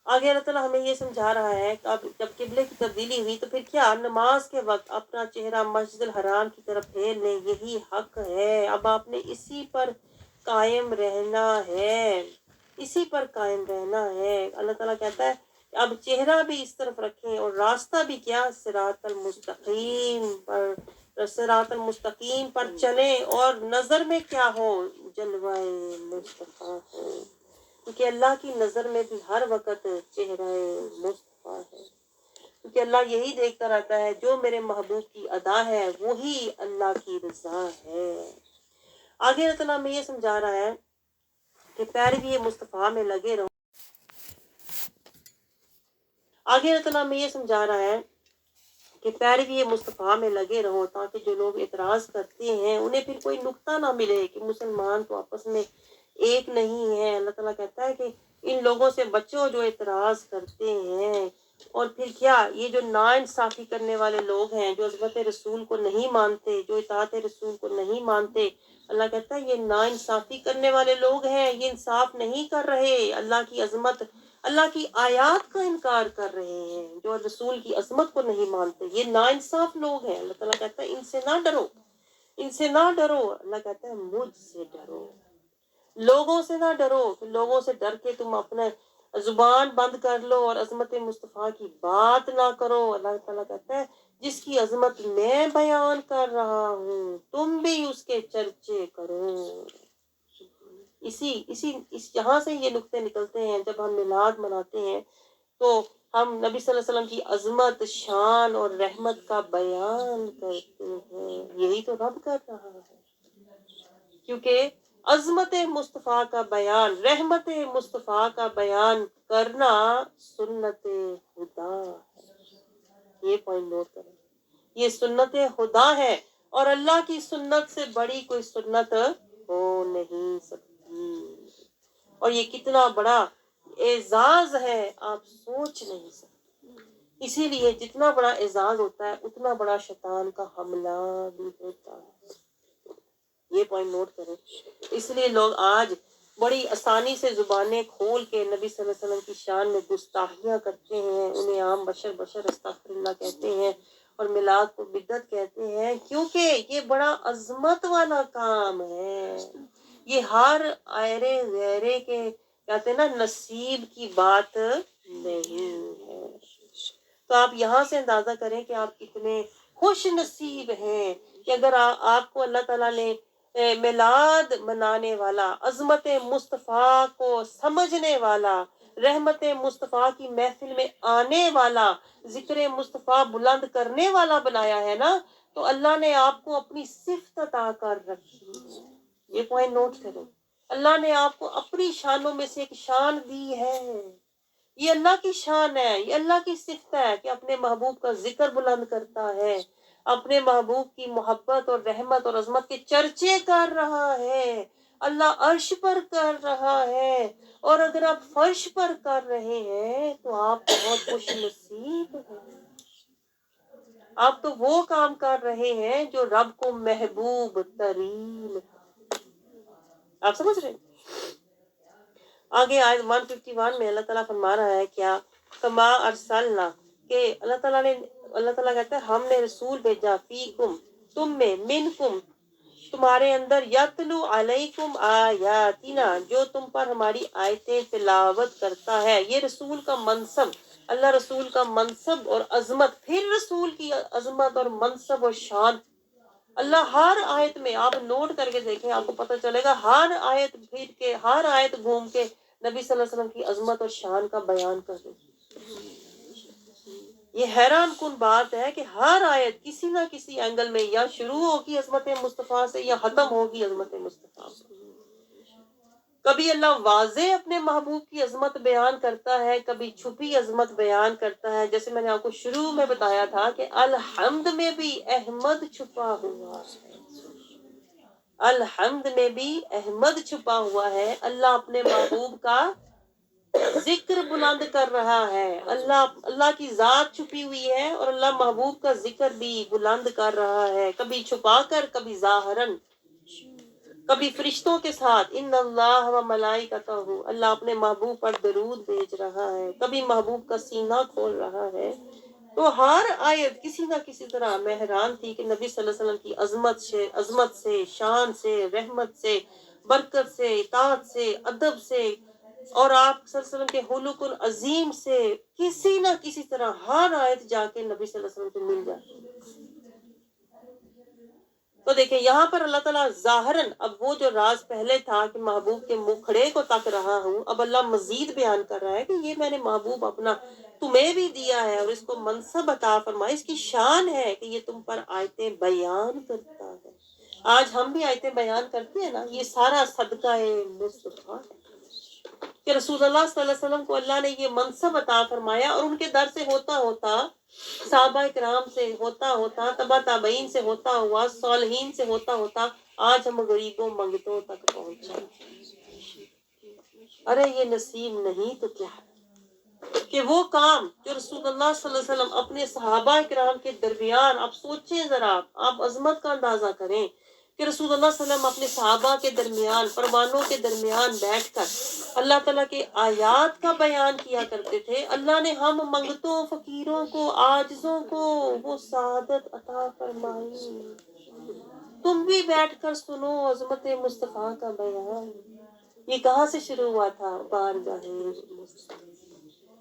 آگے اللہ تعالیٰ ہمیں یہ سمجھا رہا ہے کہ اب جب قبلے کی تبدیلی ہوئی تو پھر کیا، نماز کے وقت اپنا چہرہ مسجد الحرام کی طرف پھیر لیں، یہی حق ہے۔ اب آپ نے اسی پر قائم رہنا ہے، اسی پر قائم رہنا ہے۔ اللہ تعالیٰ کہتا ہے کہ اب چہرہ بھی اس طرف رکھیں اور راستہ بھی کیا، صراط المستقیم پر، صراط المستقیم پر چلیں، اور نظر میں کیا ہو، جلوہ مصطفیٰ ہو، کیونکہ اللہ کی نظر میں بھی ہر وقت چہرہ مصطفیٰ ہے، کیونکہ اللہ یہی دیکھتا رہتا ہے جو میرے محبوب کی ادا ہے وہی اللہ کی رضا ہے۔ آگے اللہ تعالیٰ ہمیں یہ سمجھا رہا ہے کہ پیروی مصطفیٰ میں لگے رہو۔ آگے اللہ تعالیٰ ہمیں یہ سمجھا رہا ہے کہ پیروی مصطفیٰ میں لگے رہو، تاکہ جو لوگ اعتراض کرتے ہیں انہیں پھر کوئی نقطہ نہ ملے کہ مسلمان تو آپس میں ایک نہیں ہے۔ اللہ تعالیٰ کہتا ہے کہ ان لوگوں سے بچو جو اعتراض کرتے ہیں، اور پھر کیا، یہ جو نا انصافی کرنے والے لوگ ہیں، جو عظمت رسول کو نہیں مانتے، جو اطاعت رسول کو نہیں مانتے، اللہ کہتا ہے یہ نا انصافی کرنے والے لوگ ہیں، یہ انصاف نہیں کر رہے، اللہ کی عظمت، اللہ کی آیات کا انکار کر رہے ہیں، جو رسول کی عظمت کو نہیں مانتے، یہ نا انصاف لوگ ہیں۔ اللہ تعالیٰ کہتا ہے ان سے نہ ڈرو، ان سے نہ ڈرو، اللہ کہتا ہے مجھ سے ڈرو، لوگوں سے نہ ڈرو کہ لوگوں سے ڈر کے تم اپنا زبان بند کر لو اور عظمت مصطفیٰ کی بات نہ کرو۔ اللہ تعالیٰ کہتا ہے جس کی عظمت میں بیان کر رہا ہوں تم بھی اس کے چرچے کرو۔ یہاں سے یہ نقطے نکلتے ہیں، جب ہم میلاد مناتے ہیں تو ہم نبی صلی اللہ علیہ وسلم کی عظمت، شان اور رحمت کا بیان کرتے ہیں، یہی تو رب کر رہا ہے، کیونکہ عظمت مصطفیٰ کا بیان، رحمت مصطفیٰ کا بیان کرنا سنت خدا ہے۔ یہ پوائنٹ نوٹ کریں، یہ سنت خدا ہے، اور اللہ کی سنت سے بڑی کوئی سنت ہو نہیں سکتی، اور یہ کتنا بڑا اعزاز ہے آپ سوچ نہیں سکتے۔ اسی لیے جتنا بڑا اعزاز ہوتا ہے اتنا بڑا شیطان کا حملہ بھی ہوتا ہے، یہ پوائنٹ نوٹ کریں۔ اس لیے لوگ آج بڑی آسانی سے زبانیں کھول کے نبی صلی اللہ علیہ وسلم کی شان میں گستاخیاں کرتے ہیں، انہیں عام بشر استغفر اللہ کہتے ہیں، اور میلاد کو بدعت کہتے ہیں، کیونکہ یہ بڑا عظمت والا کام ہے، یہ ہر آئرے غیرے کے کہتے ہیں نا نصیب کی بات نہیں ہے۔ تو آپ یہاں سے اندازہ کریں کہ آپ کتنے خوش نصیب ہیں کہ اگر آپ کو اللہ تعالیٰ نے میلاد منانے والا، عظمت مصطفیٰ کو سمجھنے والا، رحمت مصطفیٰ کی محفل میں آنے والا، ذکر مصطفیٰ بلند کرنے والا بنایا ہے نا، تو اللہ نے آپ کو اپنی صفت عطا کر رکھی ہے۔ یہ پوائنٹ نوٹ کریں، اللہ نے آپ کو اپنی شانوں میں سے ایک شان دی ہے، یہ اللہ کی شان ہے، یہ اللہ کی صفت ہے کہ اپنے محبوب کا ذکر بلند کرتا ہے، اپنے محبوب کی محبت اور رحمت اور عظمت کے چرچے کر رہا ہے، اللہ عرش پر کر رہا ہے، اور اگر آپ فرش پر کر رہے ہیں تو آپ بہت خوش نصیب ہیں، آپ تو وہ کام کر رہے ہیں جو رب کو محبوب ترین ہے۔ آپ سمجھ رہے ہیں؟ آگے آیت 151 میں اللہ تعالیٰ فرما رہا ہے کیا، کما ارسلنا، کہ اللہ تعالیٰ کہتا ہے ہم نے رسول بھیجا، فیکم، تم میں، منکم، تمہارے اندر، یتلو علیکم آیاتنا، جو تم پر ہماری آیتیں تلاوت کرتا ہے۔ یہ رسول کا منصب، اللہ رسول کا منصب اور عظمت، پھر رسول کی عظمت اور منصب اور شان، اللہ ہر آیت میں، آپ نوٹ کر کے دیکھیں آپ کو پتہ چلے گا، ہر آیت پھر کے، ہر آیت گھوم کے نبی صلی اللہ علیہ وسلم کی عظمت اور شان کا بیان کر رہی ہے۔ یہ حیران کن بات ہے کہ ہر آیت کسی نہ کسی اینگل میں یا شروع ہوگی عظمت مصطفیٰ سے یا ختم ہوگی عظمت مصطفیٰ سے۔ کبھی اللہ واضح اپنے محبوب کی عظمت بیان کرتا ہے، کبھی چھپی عظمت بیان کرتا ہے، جیسے میں نے آپ کو شروع میں بتایا تھا کہ الحمد میں بھی احمد چھپا ہوا ہے، الحمد میں بھی احمد چھپا ہوا ہے، اللہ اپنے محبوب کا ذکر بلند کر رہا ہے، اللہ کی ذات چھپی ہوئی ہے اور اللہ محبوب کا ذکر بھی بلند کر رہا ہے، کبھی چھپا کر، کبھی ظاہراً، کبھی فرشتوں کے ساتھ ان اللہ و ملائکتہ، اللہ اپنے محبوب پر درود بھیج رہا ہے، کبھی محبوب کا سینہ کھول رہا ہے. تو ہر آیت کسی نہ کسی طرح میں حیران تھی کہ نبی صلی اللہ علیہ وسلم کی عظمت سے، شان سے، رحمت سے، برکت سے، اطاعت سے، ادب سے، اور آپ صلی اللہ علیہ وسلم کے خلق العظیم سے کسی نہ کسی طرح ہر آیت جا کے نبی صلی اللہ علیہ وسلم سے مل جاتی ہے. تو دیکھیں یہاں پر اللہ تعالیٰ ظاہراً اب وہ جو راز پہلے تھا کہ محبوب کے مکھڑے کو تک رہا ہوں، اب اللہ مزید بیان کر رہا ہے کہ یہ میں نے محبوب اپنا تمہیں بھی دیا ہے، اور اس کو منصب عطا فرمایا، اس کی شان ہے کہ یہ تم پر آیتیں بیان کرتا ہے. آج ہم بھی آیتیں بیان کرتے ہیں نا، یہ سارا صدقہ مصطفیٰ ہے کہ رسول اللہ صلی اللہ علیہ وسلم کو اللہ نے یہ منصب عطا فرمایا، اور ان کے در سے ہوتا ہوتا، صحابہ کرام سے ہوتا ہوتا، تبع تابعین سے ہوتا ہوا، صالحین سے ہوتا ہوتا، آج ہم غریبوں منگتوں تک پہنچے. ارے یہ نصیب نہیں تو کیا ہے کہ وہ کام جو رسول اللہ صلی اللہ علیہ وسلم اپنے صحابہ کرام کے درمیان، آپ سوچیں ذرا، آپ عظمت کا اندازہ کریں کہ رسول اللہ صلی اللہ علیہ وسلم اپنے صحابہ کے درمیان، پروانوں کے درمیان بیٹھ کر اللہ تعالیٰ کے آیات کا بیان کیا کرتے تھے. اللہ نے ہم منگتوں، فقیروں کو، عاجزوں کو وہ سعادت عطا فرمائی. تم بھی بیٹھ کر سنو عظمت مصطفیٰ کا بیان. یہ کہاں سے شروع ہوا تھا؟ بارگاہ مصطفیٰ.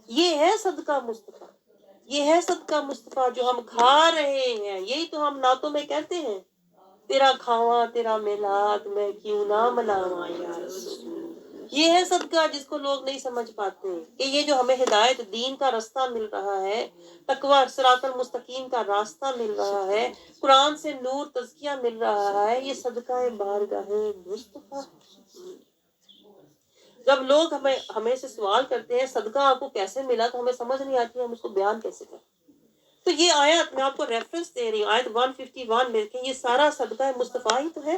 یہ ہے صدقہ مصطفیٰ، یہ ہے صدقہ مصطفیٰ جو ہم کھا رہے ہیں. یہی تو ہم نعتوں میں کہتے ہیں، تیرا کھاواں تیرا میلاد میں کیوں نہ مناواں یا رسول. یہ ہے صدقہ جس کو لوگ نہیں سمجھ پاتے کہ یہ جو ہمیں ہدایت دین کا راستہ مل رہا ہے، تقویٰ صراط المستقیم کا راستہ مل رہا ہے، قرآن سے نور تزکیہ مل رہا ہے، یہ صدقہ بارگاہ مصطفیٰ. جب لوگ ہمیں سے سوال کرتے ہیں صدقہ آپ کو کیسے ملا، تو ہمیں سمجھ نہیں آتی ہم اس کو بیان کیسے کریں. تو یہ آیت میں آپ کو ریفرنس دے رہی ہوں، آیت 151 میں کہ یہ سارا صدقہ مصطفیٰ ہی تو ہے.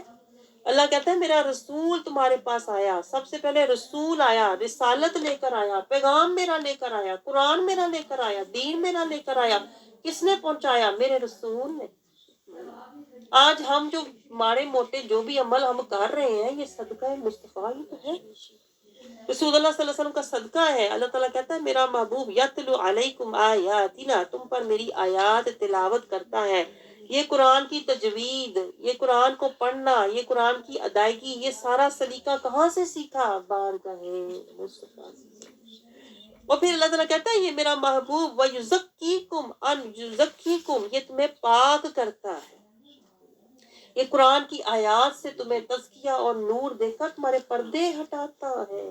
اللہ کہتا ہے میرا رسول تمہارے پاس آیا، سب سے پہلے رسول آیا، رسالت لے کر آیا، پیغام میرا لے کر آیا، قرآن میرا لے کر آیا، دین میرا لے کر آیا. کس نے پہنچایا؟ میرے رسول نے. آج ہم جو ماڑے موٹے جو بھی عمل ہم کر رہے ہیں، یہ صدقہ مصطفیٰ ہی تو ہے. رسول اللہ صلی اللہ علیہ وسلم کا صدقہ ہے. اللہ تعالیٰ کہتا ہے میرا محبوب یتلو علیکم آیاتنا، تم پر میری آیات تلاوت کرتا ہے. یہ قرآن کی تجوید، یہ قرآن کو پڑھنا، یہ قرآن کی ادائیگی، یہ سارا سلیقہ کہاں سے سیکھا؟ بارگاہ مصطفیٰ سے. اور پھر اللہ تعالیٰ کہتا ہے یہ میرا محبوب وَيُزَكِّيكُمْ أَنْ يُزَكِّيكُمْ، یہ تمہیں پاک کرتا ہے. یہ قرآن کی آیات سے تمہیں تزکیہ اور نور دے کر تمہارے پردے ہٹاتا ہے.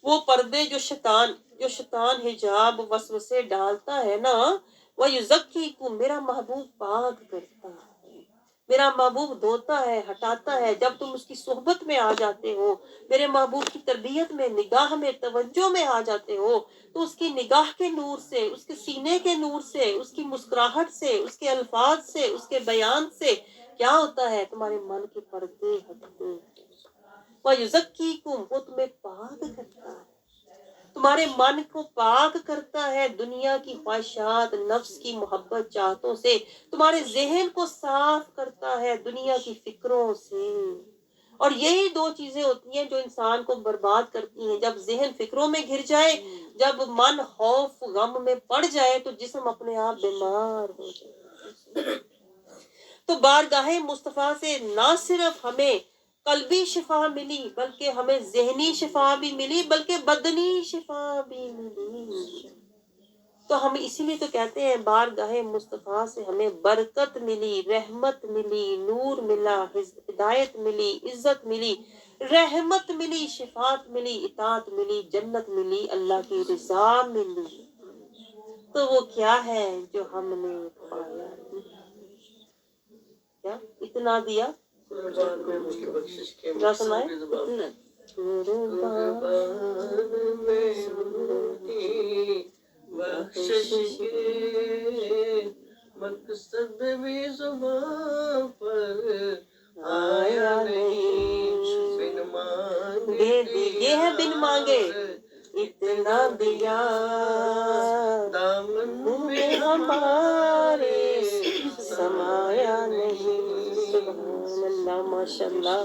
وہ پردے جو شیطان حجاب وسوسے ڈالتا ہے نا، وَيُزَكِّيكُمْ، میرا محبوب پاک کرتا ہے، میرا محبوب دھوتا ہے، ہٹاتا ہے. جب تم اس کی صحبت میں آ جاتے ہو، میرے محبوب کی تربیت میں، نگاہ میں، توجہ میں آ جاتے ہو، تو اس کی نگاہ کے نور سے، اس کے سینے کے نور سے، اس کی مسکراہٹ سے، اس کے الفاظ سے، اس کے بیان سے کیا ہوتا ہے؟ تمہارے من کے پردے ہٹتے ہیں. وَيُزَكِّيكُمْ، وہ تمہیں پاک کرتا ہے، تمہارے من کو پاک کرتا ہے دنیا کی خواہشات، نفس کی محبت چاہتوں سے. تمہارے ذہن کو صاف کرتا ہے دنیا کی فکروں سے. اور یہی دو چیزیں ہوتی ہیں جو انسان کو برباد کرتی ہیں. جب ذہن فکروں میں گھر جائے، جب من خوف غم میں پڑ جائے، تو جسم اپنے آپ بیمار ہو جائے. تو بارگاہ مصطفیٰ سے نہ صرف ہمیں قلبی شفا ملی، بلکہ ہمیں ذہنی شفا بھی ملی، بلکہ بدنی شفا بھی ملی. تو ہم اسی لیے تو کہتے ہیں بارگاہ مصطفیٰ سے ہمیں برکت ملی، رحمت ملی، نور ملا، ہدایت ملی، عزت ملی، رحمت ملی، شفاعت ملی، اطاعت ملی، جنت ملی، اللہ کی رضا ملی. تو وہ کیا ہے جو ہم نے پایا؟ کیا اتنا دیا؟ کیا سنائے؟ بخشش کے مقصد بھی زبان پر آیا نہیں، بن مانگے یہ ہے بن مانگے اتنا دیا، دامن میں ہمارے سمایا نہیں. سبحان اللہ، ماشاء اللہ.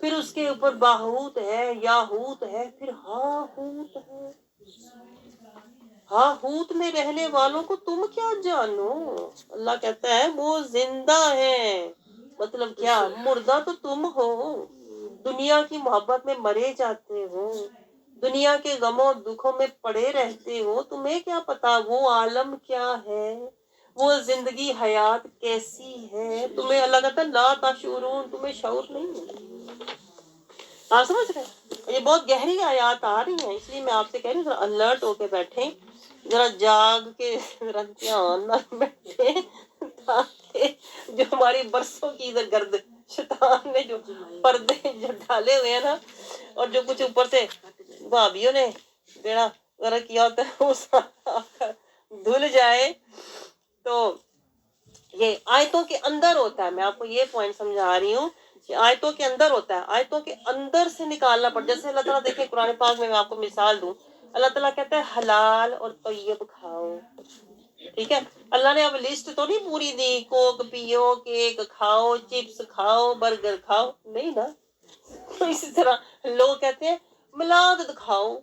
پھر اس کے اوپر باہوت ہے، یاہوت ہے، پھر ہاہوت ہے۔ ہاہوت میں رہنے والوں کو تم کیا جانو؟ اللہ کہتا ہے وہ زندہ ہے۔ مطلب کیا؟ مردہ تو تم ہو، دنیا کی محبت میں مرے جاتے ہو، دنیا کے غموں دکھوں میں پڑے رہتے ہو، تمہیں کیا پتا وہ عالم کیا ہے، وہ زندگی حیات کیسی ہے؟ تمہیں اللہ کہتا ہے لا تشعرون، تمہیں شعور نہیں ہے۔ آپ سمجھ رہے ہیں؟ یہ بہت گہری آیات آ رہی ہیں، اس لیے میں آپ سے کہہ رہی ہوں ذرا الرٹ ہو کے بیٹھیں، ذرا جاگ کے ذرا دھیان نہ بیٹھے، تاکہ جو ہماری برسوں کی ادھر گرد شیطان نے جو پردے جو ڈالے ہوئے ہیں نا، اور جو کچھ اوپر سے بھابھیوں نے بیڑا وغیرہ کیا ہوتا ہے وہ سارا دھل جائے۔ تو یہ آیتوں کے اندر ہوتا ہے، میں آپ کو یہ پوائنٹ سمجھا رہی ہوں کہ آیتوں کے اندر ہوتا ہے، آیتوں کے اندر سے نکالنا پڑتا ہے۔ جیسے اللہ تعالیٰ دیکھیں قرآن پاک میں آپ کو مثال دوں، اللہ تعالیٰ کہتا ہے حلال اور طیب کھاؤ، ٹھیک ہے؟ اللہ نے اب لسٹ تو نہیں پوری دی، کوک پیو، کیک کھاؤ، چپس کھاؤ، برگر کھاؤ، نہیں نا۔ تو اسی طرح لوگ کہتے ہیں ملاد دکھاؤ،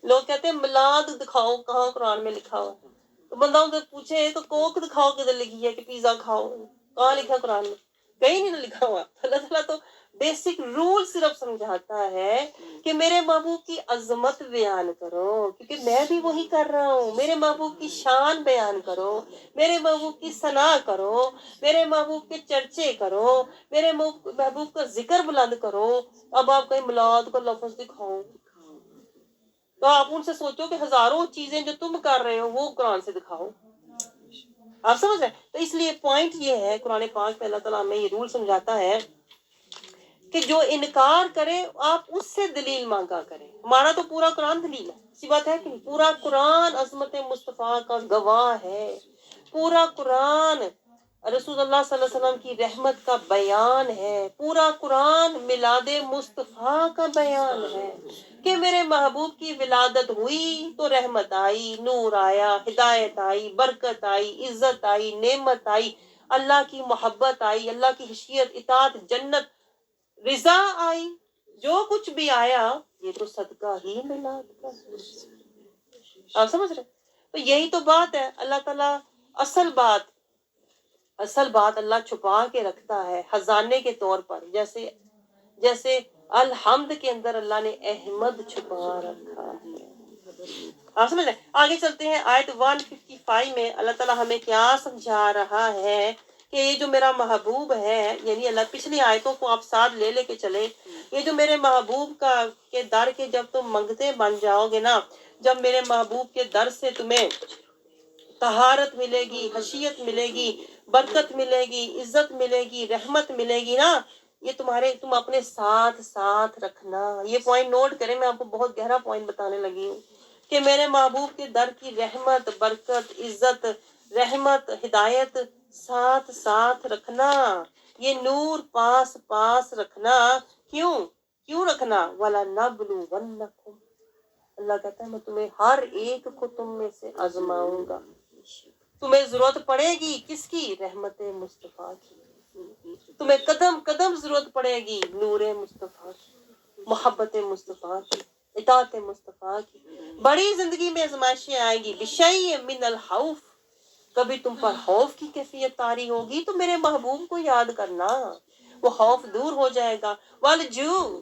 لوگ کہتے ہیں ملاد دکھاؤ، کہاں قرآن میں لکھا ہوا ہے؟ تو بندہ ان سے پوچھے تو کوک دکھاؤ کدھر لکھی ہے، کہ پیزا کھاؤ، کہاں لکھا ہے قرآن میں؟ کہیں نہیں لکھا ہوا۔ اللہ تعالیٰ تو بیسک رول صرف سمجھاتا ہے کہ میرے محبوب کی عظمت بیان کرو، کیونکہ میں بھی وہی کر رہا ہوں، میرے محبوب کی شان بیان کرو، میرے محبوب کی ثنا کرو، میرے محبوب کے چرچے کرو، میرے محبوب کا ذکر بلند کرو۔ اب آپ کہیں ملاد کا لفظ دکھاؤ، تو آپ ان سے سوچو کہ ہزاروں چیزیں جو تم کر رہے ہو وہ قرآن سے دکھاؤ۔ آپ سمجھ رہے ہیں؟ تو اس لیے پوائنٹ یہ ہے، قرآن پاک میں اللہ تعالیٰ ہمیں یہ رول سمجھاتا ہے کہ جو انکار کرے آپ اس سے دلیل مانگا کریں۔ ہمارا تو پورا قرآن دلیل ہے، اسی بات ہے کہ نہیں؟ پورا قرآن عظمت مصطفیٰ کا گواہ ہے، پورا قرآن رسول اللہ صلی اللہ علیہ وسلم کی رحمت کا بیان ہے، پورا قرآن میلاد مصطفیٰ کا بیان ہے کہ میرے محبوب کی ولادت ہوئی تو رحمت آئی، نور آیا، ہدایت آئی، برکت آئی، عزت آئی، نعمت آئی، اللہ کی محبت آئی، اللہ کی خشیت، اطاعت، جنت، رضا آئی، جو کچھ بھی آیا یہ تو صدقہ ہی میلاد کا۔ آپ سمجھ رہے؟ تو یہی تو بات ہے، اللہ تعالیٰ اصل بات اللہ چھپا کے رکھتا ہے خزانے کے طور پر، جیسے الحمد کے اندر اللہ نے احمد چھپا رکھا ہے۔ آپ سمجھ رہے؟ آگے چلتے ہیں، آیت 155 میں اللہ تعالیٰ ہمیں کیا سمجھا رہا ہے کہ یہ جو میرا محبوب ہے، یعنی اللہ پچھلی آیتوں کو آپ ساتھ لے کے چلے، یہ جو میرے محبوب کے در کے جب تم منگتے بن جاؤ گے نا، جب میرے محبوب کے در سے تمہیں طہارت ملے گی، خشیت ملے گی، برکت ملے گی، عزت ملے گی، رحمت ملے گی نا، یہ تم اپنے ساتھ رکھنا۔ یہ پوائنٹ نوٹ کریں، میں آپ کو بہت گہرا پوائنٹ بتانے لگی ہوں کہ میرے محبوب کے در کی رحمت، برکت، عزت، رحمت، ہدایت ساتھ رکھنا، یہ نور پاس رکھنا۔ کیوں رکھنا؟ وَلَنَبْلُوَنَّكُمْ، اللہ کہتا ہے میں تمہیں ہر ایک کو تم میں سے آزماؤں گا۔ تمہیں ضرورت پڑے گی کس کی؟ رحمت مصطفیٰ کی۔ تمہیں قدم قدم ضرورت پڑے گی نور مصطفیٰ کی، محبت مصطفیٰ کی، اطاعت مصطفیٰ کی۔ بڑی زندگی میں آزمائشیں آئیں گی، بِشَيْءٍ مِّنَ الْخَوْفِ، کبھی تم پر خوف کی کیفیت طاری ہوگی تو میرے محبوب کو یاد کرنا، وہ خوف دور ہو جائے گا۔ وَالْجُوعِ،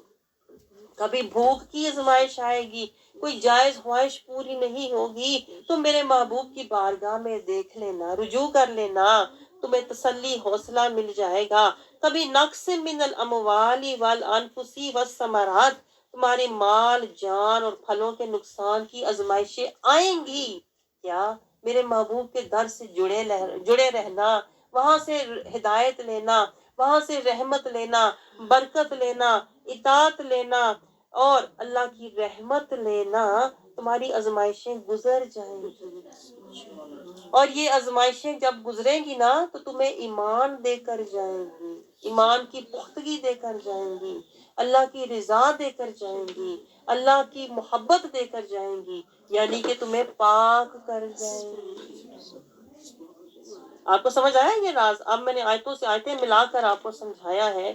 کبھی بھوک کی آزمائش آئے گی، کوئی جائز خواہش پوری نہیں ہوگی تو میرے محبوب کی بارگاہ میں دیکھ لینا، رجوع کر لینا، تمہیں تسلی حوصلہ مل جائے گا۔ کبھی نقص من الاموال والانفس والثمرات، تمہارے مال، جان اور پھلوں کے نقصان کی آزمائشیں آئیں گی، کیا؟ میرے محبوب کے در سے جڑے رہنا، وہاں سے ہدایت لینا، وہاں سے رحمت لینا، برکت لینا، اطاعت لینا اور اللہ کی رحمت لینا، تمہاری آزمائشیں گزر جائیں گی۔ اور یہ آزمائشیں جب گزریں گی نا تو تمہیں ایمان دے کر جائیں گی، ایمان کی پختگی دے کر جائیں گی، اللہ کی رضا دے کر جائیں گی، اللہ کی محبت دے کر جائیں گی، یعنی کہ تمہیں پاک کر جائیں گی۔ آپ کو سمجھ آیا یہ راز؟ اب میں نے آیتوں سے آیتیں ملا کر آپ کو سمجھایا ہے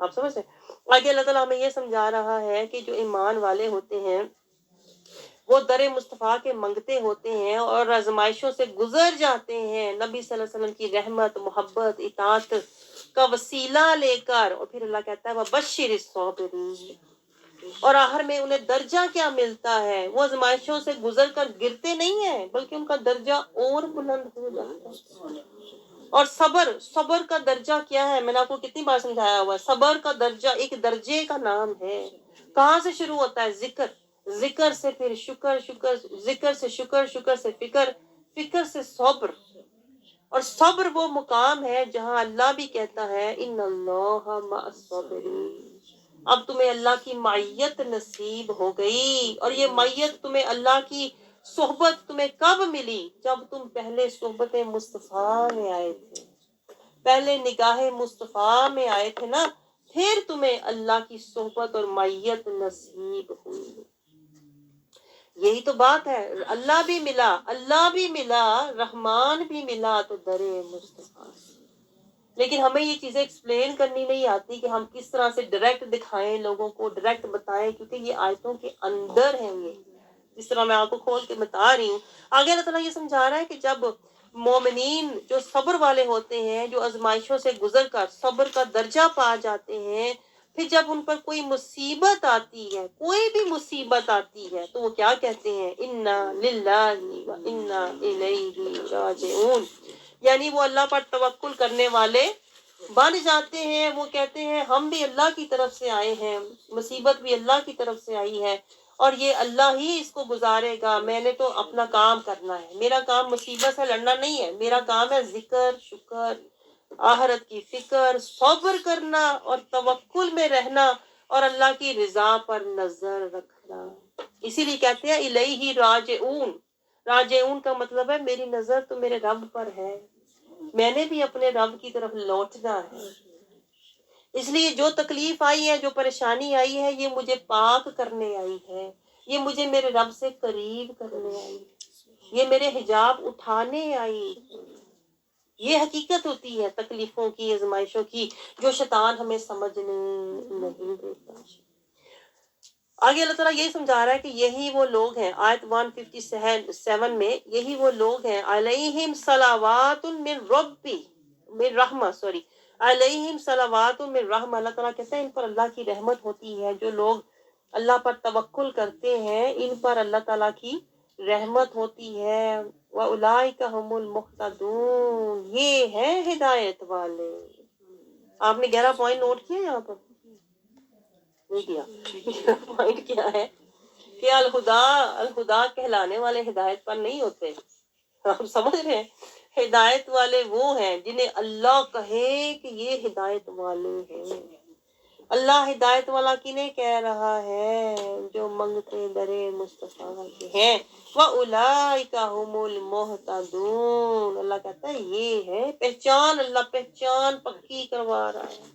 آپ سمجھ رہے ہیں؟ آگے اللہ تعالیٰ ہمیں یہ سمجھا رہا ہے کہ جو ایمان والے ہوتے ہیں وہ در مصطفیٰ کے منگتے ہوتے ہیں اور آزمائشوں سے گزر جاتے ہیں نبی صلی اللہ علیہ وسلم کی رحمت، محبت، اطاعت کا وسیلہ لے کر، اور پھر اللہ کہتا ہے وَبَشِّرِ الصَّابِرِينَ، اور آخر میں انہیں درجہ کیا ملتا ہے؟ وہ آزمائشوں سے گزر کر گرتے نہیں ہیں بلکہ ان کا درجہ اور بلند ہو جاتا ہے۔ اور صبر کا درجہ کیا ہے؟ میں نے آپ کو کتنی بار سمجھایا ہوا ہے، صبر کا درجہ ایک درجے کا نام ہے۔ کہاں سے شروع ہوتا ہے؟ ذکر سے پھر شکر، ذکر سے شکر، شکر سے فکر، فکر سے صبر، اور صبر وہ مقام ہے جہاں اللہ بھی کہتا ہے ان اللہ مع الصابرین۔ اب تمہیں اللہ کی معیت نصیب ہو گئی، اور یہ معیت تمہیں اللہ کی صحبت تمہیں کب ملی؟ جب تم پہلے صحبت مصطفیٰ میں آئے تھے، پہلے نگاہ مصطفیٰ میں آئے تھے نا، پھر تمہیں اللہ کی صحبت اور معیت نصیب ہوئی۔ یہی تو بات ہے، اللہ بھی ملا، رحمان بھی ملا تو در مصطفیٰ سے۔ لیکن ہمیں یہ چیزیں ایکسپلین کرنی نہیں آتی کہ ہم کس طرح سے ڈائریکٹ دکھائیں، لوگوں کو ڈائریکٹ بتائیں، کیونکہ یہ آیتوں کے اندر ہیں۔ یہ جس طرح میں آپ کو کھول کے بتا رہی ہوں، آگے اللہ تعالیٰ یہ سمجھا رہا ہے کہ جب مومنین جو صبر والے ہوتے ہیں، جو آزمائشوں سے گزر کر صبر کا درجہ پا جاتے ہیں، پھر جب ان پر کوئی مصیبت آتی ہے، کوئی بھی مصیبت آتی ہے، تو وہ کیا کہتے ہیں؟ انا للہ و انا الیہ راجعون، یعنی وہ اللہ پر توکل کرنے والے بن جاتے ہیں۔ وہ کہتے ہیں ہم بھی اللہ کی طرف سے آئے ہیں، مصیبت بھی اللہ کی طرف سے آئی ہے، اور یہ اللہ ہی اس کو گزارے گا، میں نے تو اپنا کام کرنا ہے، میرا کام مصیبت سے لڑنا نہیں ہے، میرا کام ہے ذکر، شکر، آخرت کی فکر، صبر کرنا اور توکل میں رہنا اور اللہ کی رضا پر نظر رکھنا۔ اسی لیے کہتے ہیں الیہ راجعون، راجعون کا مطلب ہے میری نظر تو میرے رب پر ہے، میں نے بھی اپنے رب کی طرف لوٹنا ہے۔ اس لیے جو تکلیف آئی ہے، جو پریشانی آئی ہے، یہ مجھے پاک کرنے آئی ہے، یہ مجھے میرے رب سے قریب کرنے آئی، یہ میرے حجاب اٹھانے آئی۔ یہ حقیقت ہوتی ہے تکلیفوں کی، آزمائشوں کی، جو شیطان ہمیں سمجھنے نہیں دیتا۔ آگے اللہ تعالیٰ یہی سمجھا رہا ہے کہ یہی وہ لوگ ہیں، آیت 157 میں، یہی وہ لوگ ہیں علیہم صلوات من رحمہ، علیہم صلوات من رحمہ، اللہ تعالیٰ کہتے ہیں ان پر اللہ کی رحمت ہوتی ہے۔ جو لوگ اللہ پر توکل کرتے ہیں، ان پر اللہ تعالیٰ کی رحمت ہوتی ہے۔ وَأُولَٰئِکَ هُمُ الْمُهْتَدُونَ، یہ ہیں ہدایت والے۔ آپ نے 11 پوائنٹ نوٹ کیا یہاں پر؟ نہیں کیا؟ پوائنٹ کیا ہے کہ الہدا کہلانے والے ہدایت پر نہیں ہوتے۔ آپ سمجھ رہے ہیں؟ ہدایت والے وہ ہیں جنہیں اللہ کہے کہ یہ ہدایت والے ہیں۔ اللہ ہدایت والا کنہیں کہہ رہا ہے؟ جو منگتے در مصطفیٰ کے ہیں۔ وَأُولَٰئِکَ هُمُ الْمُهْتَدُونَ، اللہ کہتا ہے یہ ہے پہچان، اللہ پہچان پکی کروا رہا ہے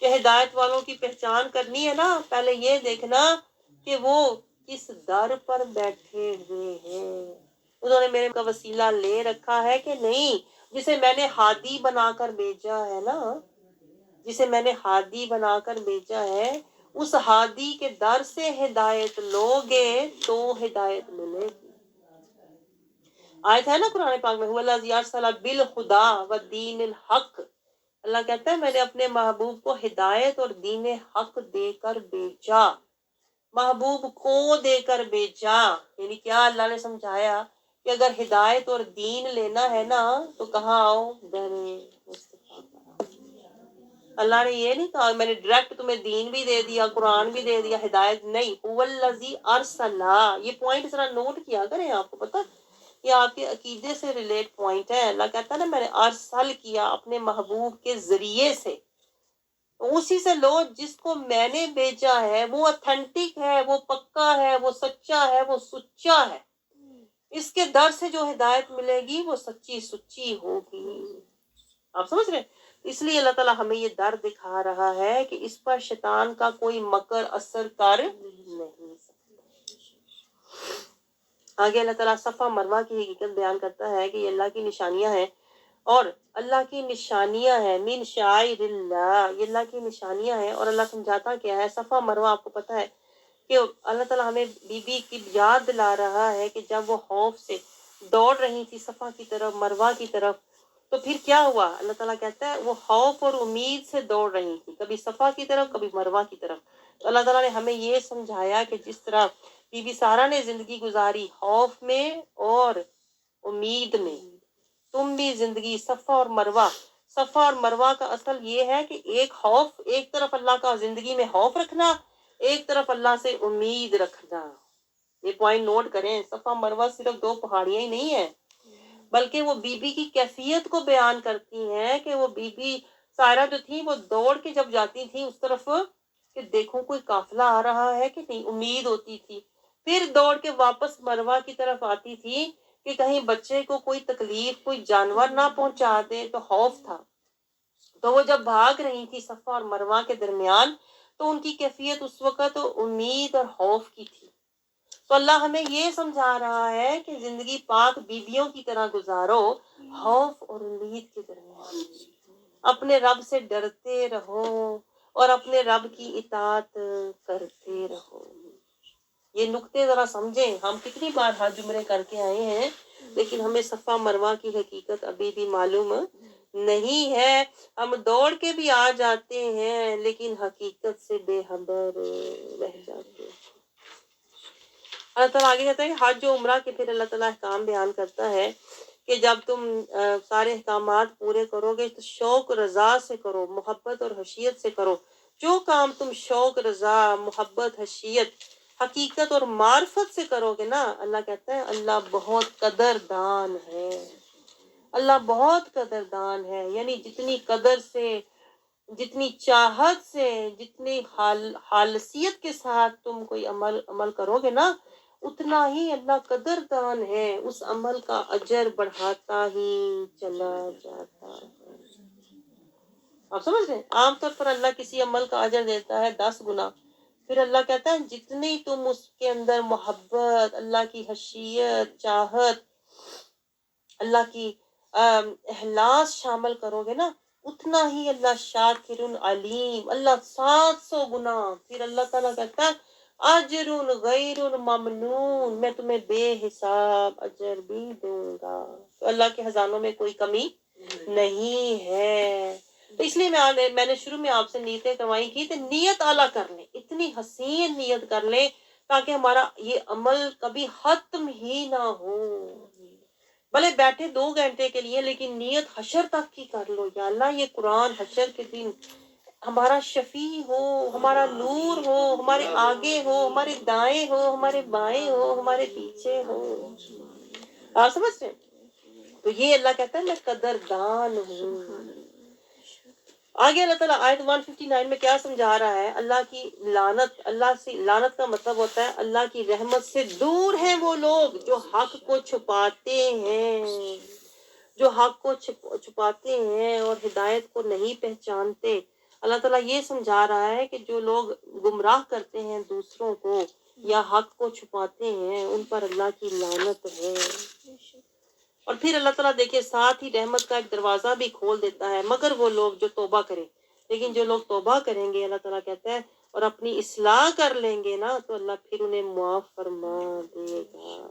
کہ ہدایت والوں کی پہچان کرنی ہے نا، پہلے یہ دیکھنا کہ وہ کس در پر بیٹھے ہوئے ہیں، انہوں نے میرے کا وسیلہ لے رکھا ہے کہ نہیں۔ جسے میں نے ہادی بنا کر بھیجا ہے نا، جسے میں نے ہادی بنا کر بھیجا ہے، اس ہادی کے در سے ہدایت لوگے تو ہدایت ملے گی۔ آیت ہے نا قرآن پاک میں، هو الذی ارسل بالہدی ودین الحق، اللہ کہتا ہے میں نے اپنے محبوب کو ہدایت اور دین حق دے کر بھیجا، محبوب کو دے کر بھیجا۔ یعنی کیا اللہ نے سمجھایا کہ اگر ہدایت اور دین لینا ہے نا تو کہاں آؤ؟ در مصطفیٰ پر۔ اللہ نے یہ نہیں کہا میں نے ڈائریکٹ تمہیں دین بھی دے دیا، قرآن بھی دے دیا، ہدایت نہیں۔ هو الذی ارسل، یہ پوائنٹ ذرا نوٹ کیا کریں، آپ کو پتہ یہ آپ کے عقیدے سے ریلیٹ پوائنٹ ہے۔ اللہ کہتا ہے نا میں نے ارسل کیا اپنے محبوب کے ذریعے سے، اسی سے لو جس کو میں نے بھیجا ہے وہ اتھینٹک ہے، وہ پکا ہے، وہ سچا ہے، وہ سچا ہے۔ اس کے در سے جو ہدایت ملے گی وہ سچی سچی ہوگی۔ آپ سمجھ رہے ہیں؟ اس لیے اللہ تعالیٰ ہمیں یہ در دکھا رہا ہے کہ اس پر شیطان کا کوئی مکر اثر کر نہیں سکتا۔ آگے اللہ تعالیٰ صفا مروہ کی حقیقت بیان کرتا ہے کہ یہ اللہ کی نشانیاں ہیں، اور اللہ کی نشانیاں ہیں، من شعائر اللہ، یہ اللہ کی نشانیاں ہیں۔ اور اللہ سمجھاتا کیا ہے، صفا مروہ آپ کو پتہ ہے کہ اللہ تعالیٰ ہمیں بی بی کی یاد دلا رہا ہے کہ جب وہ خوف سے دوڑ رہی تھی صفا کی طرف، مروہ کی طرف، تو پھر کیا ہوا؟ اللہ تعالیٰ کہتا ہے وہ خوف اور امید سے دوڑ رہی تھی، کبھی صفا کی طرف کبھی مروہ کی طرف۔ تو اللہ تعالیٰ نے ہمیں یہ سمجھایا کہ جس طرح بی بی سارہ نے زندگی گزاری خوف میں اور امید میں، تم بھی زندگی صفا اور مروہ، صفا اور مروہ کا اصل یہ ہے کہ ایک خوف، ایک طرف اللہ کا زندگی میں خوف رکھنا، ایک طرف اللہ سے امید رکھنا۔ یہ پوائنٹ نوٹ کریں، صفا مروہ صرف دو پہاڑیاں ہی نہیں ہیں، بلکہ وہ بی بی کی کیفیت کو بیان کرتی ہیں کہ وہ بی بی سارہ جو تھی وہ دوڑ کے جب جاتی تھی اس طرف کہ دیکھوں کوئی قافلہ آ رہا ہے کہ نہیں، امید ہوتی تھی، پھر دوڑ کے واپس مروہ کی طرف آتی تھی کہ کہیں بچے کو کوئی تکلیف، کوئی جانور نہ پہنچا دے، تو خوف تھا۔ تو وہ جب بھاگ رہی تھی صفا اور مروہ کے درمیان، تو ان کی کیفیت اس وقت امید اور خوف کی تھی۔ تو اللہ ہمیں یہ سمجھا رہا ہے کہ زندگی پاک بیویوں کی طرح گزارو، خوف اور امید کے درمیان، اپنے رب سے ڈرتے رہو اور اپنے رب کی اطاعت کرتے رہو۔ یہ نقطے ذرا سمجھیں، ہم کتنی بار حج عمرے کر کے آئے ہیں، لیکن ہمیں صفا مروہ کی حقیقت ابھی بھی معلوم نہیں ہے۔ ہم دوڑ کے بھی آ جاتے ہیں لیکن حقیقت سے بے خبر رہ جاتے ہیں۔ اللہ تعالیٰ آگے کہتا ہے کہ حج و عمرہ کے پھر اللہ تعالیٰ احکام بیان کرتا ہے کہ جب تم سارے احکامات پورے کرو گے تو شوق رضا سے کرو، محبت اور حشیت سے کرو۔ جو کام تم شوق رضا، محبت، حشیت، حقیقت اور معرفت سے کرو گے نا، اللہ کہتا ہے اللہ بہت قدردان ہے، اللہ بہت قدردان ہے۔ یعنی جتنی قدر سے، جتنی چاہت سے، جتنی خالصیت کے ساتھ تم کوئی عمل کرو گے نا، اتنا ہی اللہ قدردان ہے، اس عمل کا اجر بڑھاتا ہی چلا جاتا ہے۔ آپ سمجھ رہے ہیں؟ عام طور پر اللہ کسی عمل کا اجر دیتا ہے 10 گنا، پھر اللہ کہتا ہے جتنی تم اس کے اندر محبت، اللہ کی حشیت، چاہت، اللہ کی اخلاص شامل کرو گے نا، اتنا ہی اللہ شاکر علیم، اللہ 700 گنا، پھر اللہ تعالیٰ کہتا ہے اجر غیر ممنون، میں تمہیں بے حساب اجر بھی دوں گا۔ تو اللہ کے خزانوں میں کوئی کمی نہیں ہے۔ تو اس لیے میں نے شروع میں آپ سے نیتیں کروائی کی، تو نیت اعلیٰ کر لیں، اتنی حسین نیت کر لیں تاکہ ہمارا یہ عمل کبھی ختم ہی نہ ہو۔ بھلے بیٹھے 2 گھنٹے کے لیے، لیکن نیت حشر تک کی کر لو، یا اللہ یہ قرآن حشر کے دن ہمارا شفیع ہو، ہمارا نور ہو، ہمارے آگے ہو، ہمارے دائیں ہو، ہمارے بائیں ہو، ہمارے پیچھے ہو۔ آپ سمجھتے ہیں؟ تو یہ اللہ کہتا ہے میں قدردان ہوں۔ آگے اللہ تعالیٰ آیت 159 میں کیا سمجھا رہا ہے؟ اللہ کی لعنت، اللہ سے لعنت کا مطلب ہوتا ہے اللہ کی رحمت سے دور ہیں وہ لوگ جو حق کو چھپاتے ہیں، جو حق کو چھپاتے ہیں اور ہدایت کو نہیں پہچانتے۔ اللہ تعالیٰ یہ سمجھا رہا ہے کہ جو لوگ گمراہ کرتے ہیں دوسروں کو یا حق کو چھپاتے ہیں، ان پر اللہ کی لعنت ہے۔ اور پھر اللہ تعالیٰ دیکھیں ساتھ ہی رحمت کا ایک دروازہ بھی کھول دیتا ہے، مگر وہ لوگ جو توبہ کریں، لیکن جو لوگ توبہ کریں گے، اللہ تعالیٰ کہتا ہے، اور اپنی اصلاح کر لیں گے نا، تو اللہ پھر انہیں معاف فرما دے گا۔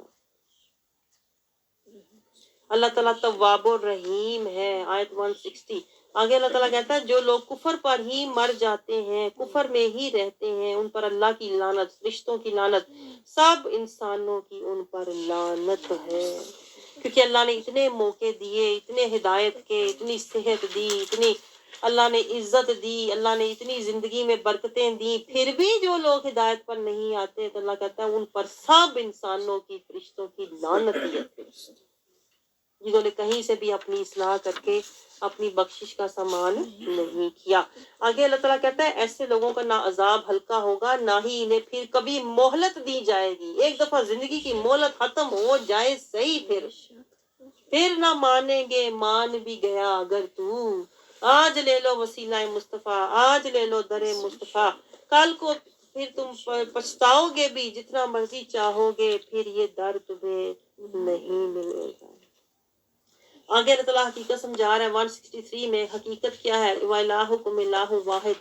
اللہ تعالیٰ تواب الرحیم ہے۔ آیت 160 آگے اللہ تعالیٰ کہتا ہے جو لوگ کفر پر ہی مر جاتے ہیں، کفر میں ہی رہتے ہیں، ان پر اللہ کی لعنت، فرشتوں کی لعنت، سب انسانوں کی ان پر لعنت ہے۔ کیونکہ اللہ نے اتنے موقع دیے، اتنے ہدایت کے، اتنی صحت دی، اتنی اللہ نے عزت دی، اللہ نے اتنی زندگی میں برکتیں دی، پھر بھی جو لوگ ہدایت پر نہیں آتے، تو اللہ کہتا ہے ان پر سب انسانوں کی، فرشتوں کی لعنت ہے، جنہوں نے کہیں سے بھی اپنی اصلاح کر کے اپنی بخشش کا سامان نہیں کیا۔ آگے اللہ تعالیٰ کہتا ہے ایسے لوگوں کا نہ عذاب ہلکا ہوگا، نہ ہی انہیں پھر کبھی مہلت دی جائے گی۔ ایک دفعہ زندگی کی مہلت ختم ہو جائے صحیح، پھر نہ مانیں گے، مان بھی گیا اگر تو آج لے لو وسیلہ مصطفیٰ، آج لے لو در مصطفیٰ، کل کو پھر تم پچھتاؤ گے بھی، جتنا مرضی چاہو گے، پھر یہ در تمہیں نہیں ملے گا۔ آگے اللہ تعالیٰ حقیقت سمجھا رہا ہے 163 میں، حقیقت کیا ہے؟ وَإِلَٰهُكُمْ إِلَٰهٌ وَاحِدٌ،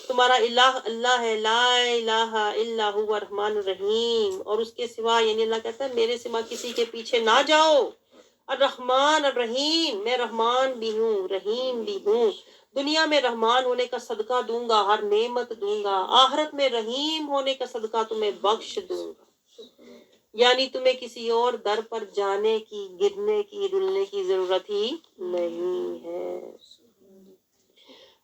تمہارا الہ اللہ ہے، لا الہ الا هو الرحمن الرحیم، اور اس کے سوا یعنی اللہ کہتا ہے میرے سوا کسی کے پیچھے نہ جاؤ، الرحمن الرحیم، میں رحمان بھی ہوں رحیم بھی ہوں، دنیا میں رحمان ہونے کا صدقہ دوں گا، ہر نعمت دوں گا، آخرت میں رحیم ہونے کا صدقہ تمہیں بخش دوں گا، یعنی تمہیں کسی اور در پر جانے کی، گرنے کی، رلنے کی ضرورت ہی نہیں ہے۔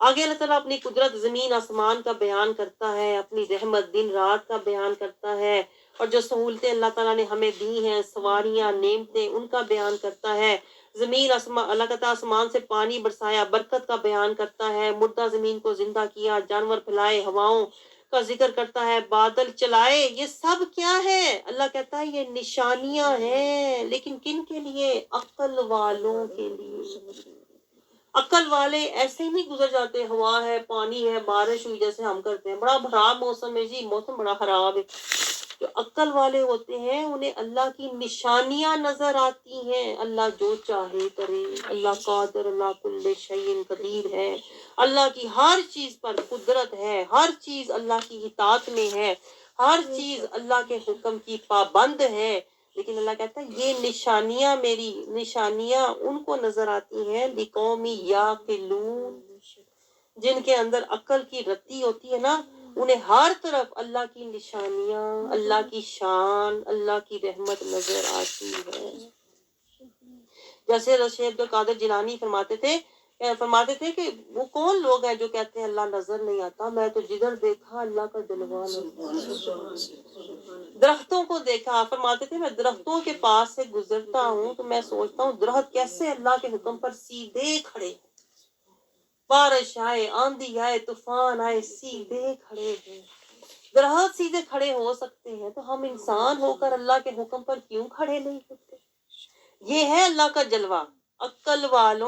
آگے اللہ تعالیٰ اپنی قدرت زمین آسمان کا بیان کرتا ہے، اپنی رحمت دن رات کا بیان کرتا ہے، اور جو سہولتیں اللہ تعالیٰ نے ہمیں دی ہیں، سواریاں، نعمتیں، ان کا بیان کرتا ہے۔ زمین آسمان، اللہ تعالیٰ آسمان سے پانی برسایا، برکت کا بیان کرتا ہے، مردہ زمین کو زندہ کیا، جانور پھیلائے، ہواؤں کا ذکر کرتا ہے، بادل چلائے، یہ سب کیا ہے؟ اللہ کہتا ہے یہ نشانیاں ہیں، لیکن کن کے لیے؟ عقل والوں کے لیے۔ عقل والے ایسے ہی نہیں گزر جاتے، ہوا ہے، پانی ہے، بارش ہوئی جیسے ہم کرتے ہیں، بڑا خراب موسم ہے جی، موسم بڑا خراب ہے۔ جو عقل والے ہوتے ہیں انہیں اللہ کی نشانیاں نظر آتی ہیں، اللہ جو چاہے کرے، اللہ قادر، اللہ کل شیء قدیر ہے، اللہ کی ہر چیز پر قدرت ہے، ہر چیز اللہ کی اطاعت میں ہے، ہر چیز اللہ کے حکم کی پابند ہے، لیکن اللہ کہتا ہے یہ نشانیاں، میری نشانیاں ان کو نظر آتی ہیں لِقَوْمٍ یَعْقِلُونَ، جن کے اندر عقل کی رتی ہوتی ہے نا، انہیں ہر طرف اللہ کی نشانیاں، اللہ کی شان، اللہ کی رحمت نظر آتی ہے۔ جیسے رشید عبد القادر جیلانی فرماتے تھے کہ وہ کون لوگ ہیں جو کہتے ہیں اللہ نظر نہیں آتا، میں تو جدھر دیکھا اللہ کا جلوہ درختوں کو دیکھا، فرماتے تھے میں درختوں کے پاس سے گزرتا ہوں تو میں سوچتا ہوں درخت کیسے اللہ کے حکم پر سیدھے کھڑے ہیں، بارش آئے، آندھی آئے، طوفان آئے، سیدھے کھڑے ہیں۔ درخت سیدھے کھڑے ہو سکتے ہیں تو ہم انسان ہو کر اللہ کے حکم پر کیوں کھڑے نہیں ہوتے؟ یہ ہے اللہ کا جلوہ، عقل والوں